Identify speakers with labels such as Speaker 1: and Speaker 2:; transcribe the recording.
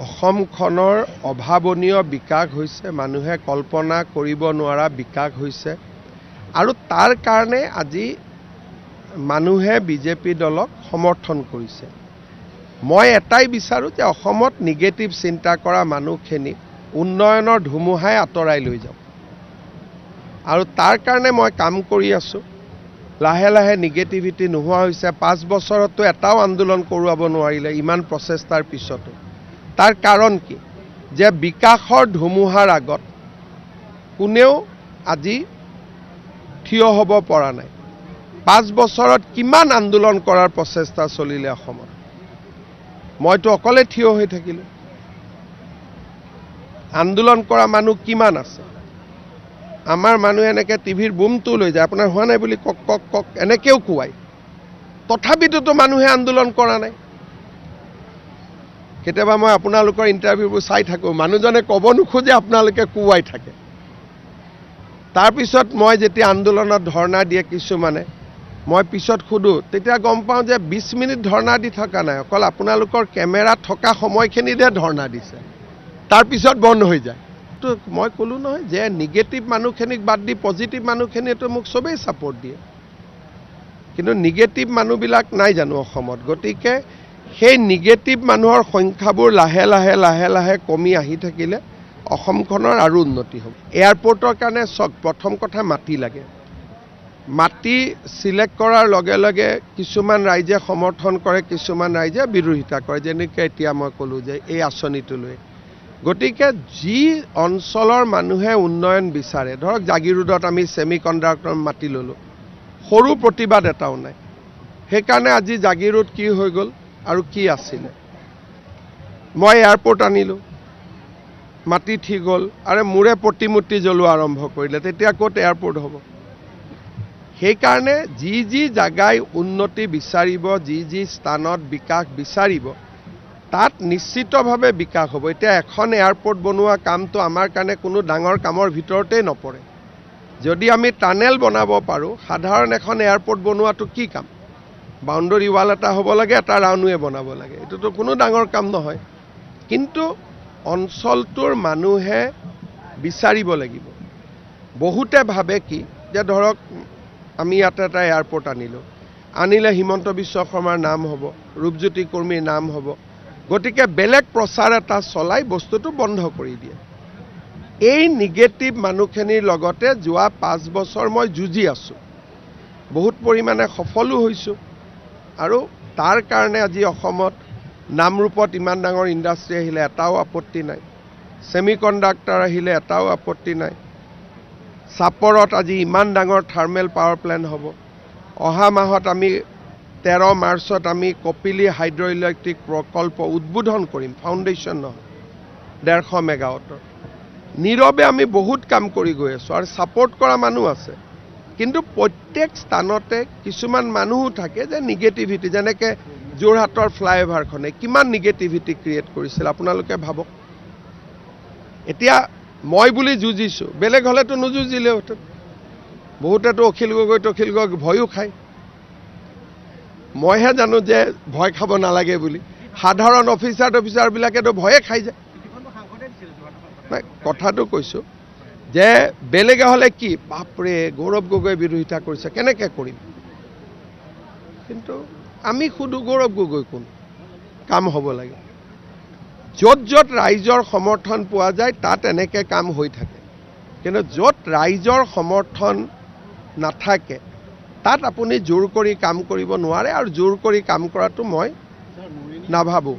Speaker 1: অসমখনৰ অভাৱনীয় বিকাশ হৈছে, মানুহে কল্পনা কৰিব নোৱাৰা বিকাশ হৈছে আৰু তাৰ কাৰণে আজি মানুহে বিজেপি দলক সমৰ্থন কৰিছে। মই এটাই বিচাৰোঁ যে অসমত নিগেটিভ চিন্তা কৰা মানুহখিনিক উন্নয়নৰ ধুমুহাই আঁতৰাই লৈ যাওক আৰু তাৰ কাৰণে মই কাম কৰি আছোঁ। লাহে লাহে নিগেটিভিটি নোহোৱা হৈছে। 5 বছৰতো এটাও আন্দোলন কৰোৱাব নোৱাৰিলে ইমান প্ৰচেষ্টাৰ পিছতো। তাৰ কাৰণ কি? যে বিকাশৰ ধুমুহাৰ আগত কোনেও আজি থিয় হ'ব পৰা নাই। 5 বছৰত কিমান আন্দোলন কৰাৰ প্ৰচেষ্টা চলিলে অসমত। মইতো অকলে থিয় হৈ থাকিলোঁ। আন্দোলন কৰা মানুহ কিমান আছে? আমাৰ মানুহে এনেকৈ টিভিৰ বুমটো লৈ যায়, আপোনাৰ হোৱা নাই বুলি কক কক কক এনেকৈও কোৱায়। তথাপিতো মানুহে আন্দোলন কৰা নাই। কেতিয়াবা মই আপোনালোকৰ ইণ্টাৰভিউবোৰ চাই থাকোঁ, মানুহজনে ক'ব নোখোজে আপোনালোকে কোৱাই থাকে। তাৰপিছত মই যেতিয়া আন্দোলনত ধৰ্ণা দিয়ে কিছুমানে, মই পিছত সোধোঁ, তেতিয়া গম পাওঁ যে 20 মিনিট ধৰ্ণা দি থকা নাই, অকল আপোনালোকৰ কেমেৰা থকা সময়খিনিতহে ধৰ্ণা দিছে, তাৰপিছত বন্ধ হৈ যায়। তো মই ক'লোঁ নহয় যে নিগেটিভ মানুহখিনিক বাদ দি পজিটিভ মানুহখিনিয়েতো মোক চবেই ছাপৰ্ট দিয়ে, কিন্তু নিগেটিভ মানুহবিলাক নাই জানো অসমত। গতিকে সেই নিগেটিভ মানুহৰ সংখ্যাবোৰ লাহে লাহে লাহে লাহে কমি আহি থাকিলে অসমখনৰ আৰু উন্নতি হ'ব। এয়াৰপৰ্টৰ কাৰণে চাওক, প্ৰথম কথা মাটি লাগে। মাটি চিলেক্ট কৰাৰ লগে লগে কিছুমান ৰাইজে সমৰ্থন কৰে, কিছুমান ৰাইজে বিৰোধিতা কৰে, যেনেকৈ এতিয়া মই ক'লোঁ যে এই আঁচনিটো লৈ। গতিকে যি অঞ্চলৰ মানুহে উন্নয়ন বিচাৰে, ধৰক জাগিৰোডত আমি ছেমি কণ্ডাক্টৰ মাটি ল'লোঁ, সৰু প্ৰতিবাদ এটাও নাই। সেইকাৰণে আজি জাগিৰোড কি হৈ গ'ল আৰু কি আছিলে। মই এয়াৰপৰ্ট আনিলোঁ, মাটি ঠিক হ'ল, আৰু মোৰে প্ৰতিমূৰ্তি জ্বলোৱা আৰম্ভ কৰিলে, তেতিয়া ক'ত এয়াৰপৰ্ট হ'ব? সেইকাৰণে যি যি জাগাই উন্নতি বিচাৰিব, যি যি স্থানত বিকাশ বিচাৰিব, তাত নিশ্চিতভাৱে বিকাশ হ'ব। এতিয়া এখন এয়াৰপৰ্ট বনোৱা কামটো আমাৰ কাৰণে কোনো ডাঙৰ কামৰ ভিতৰতেই নপৰে। যদি আমি টানেল বনাব পাৰোঁ, সাধাৰণ এখন এয়াৰপৰ্ট বনোৱাটো কি কাম? বাউণ্ডৰী ৱাল এটা হ'ব লাগে, এটা ৰাউনৱে বনাব লাগে, এইটোতো কোনো ডাঙৰ কাম নহয়। কিন্তু অঞ্চলটোৰ মানুহে বিচাৰিব লাগিব। বহুতে ভাবে কি যে ধৰক আমি ইয়াত এটা এয়াৰপৰ্ট আনিলে হিমন্ত বিশ্ব শৰ্মাৰ নাম হ'ব, ৰূপজ্যোতি কুৰ্মীৰ নাম হ'ব, গতিকে বেলেগ প্ৰচাৰ এটা চলাই বস্তুটো বন্ধ কৰি দিয়ে। এই নিগেটিভ মানুহখিনিৰ লগতে যোৱা 5 বছৰ মই যুঁজি আছোঁ, বহুত পৰিমাণে সফলো হৈছোঁ, আৰু তাৰ কাৰণে আজি অসমত নামৰূপত ইমান ডাঙৰ ইণ্ডাষ্ট্ৰী আহিলে এটাও আপত্তি নাই, ছেমি কণ্ডাক্টৰ আহিলে এটাও আপত্তি নাই, চাপৰত আজি ইমান ডাঙৰ থাৰ্মেল পাৱাৰ প্লেণ্ট হ'ব। অহা মাহত আমি 13 মাৰ্চত আমি কপিলী হাইড্ৰ ইলেক্ট্ৰিক প্ৰকল্প উদ্বোধন কৰিম, ফাউণ্ডেশ্যন নহয়, 150 মেগাৱাটৰ। নীৰৱে আমি বহুত কাম কৰি গৈ আছোঁ আৰু ছাপৰ্ট কৰা মানুহ আছে, কিন্তু প্ৰত্যেক স্থানতে কিছুমান মানুহো থাকে যে নিগেটিভিটি, যেনেকৈ যোৰহাটৰ ফ্লাইঅভাৰখনে কিমান নিগেটিভিটি ক্ৰিয়েট কৰিছিল আপোনালোকে ভাবক। এতিয়া মই বুলি যুঁজিছোঁ, বেলেগ হ'লেতো নুযুঁজিলেহেঁতেন। বহুতেতো অখিল গগৈ ভয়ো খায়। মইহে জানো যে ভয় খাব নালাগে বুলি, সাধাৰণ অফিচাৰবিলাকেতো ভয়ে খাই যায়। নাই, কথাটো কৈছোঁ যে বেলেগে হ'লে কি, বাপৰে গৌৰৱ গগৈ বিৰোধিতা কৰিছে, কেনেকৈ কৰিম? কিন্তু আমি সুধো গৌৰৱ গগৈ কোন? কাম হ'ব লাগে। য'ত য'ত ৰাইজৰ সমৰ্থন পোৱা যায় তাত এনেকৈ কাম হৈ থাকে, কিন্তু য'ত ৰাইজৰ সমৰ্থন নাথাকে তাত আপুনি জোৰ কৰি কাম কৰিব নোৱাৰে, আৰু জোৰ কৰি কাম কৰাটো মই নাভাবোঁ।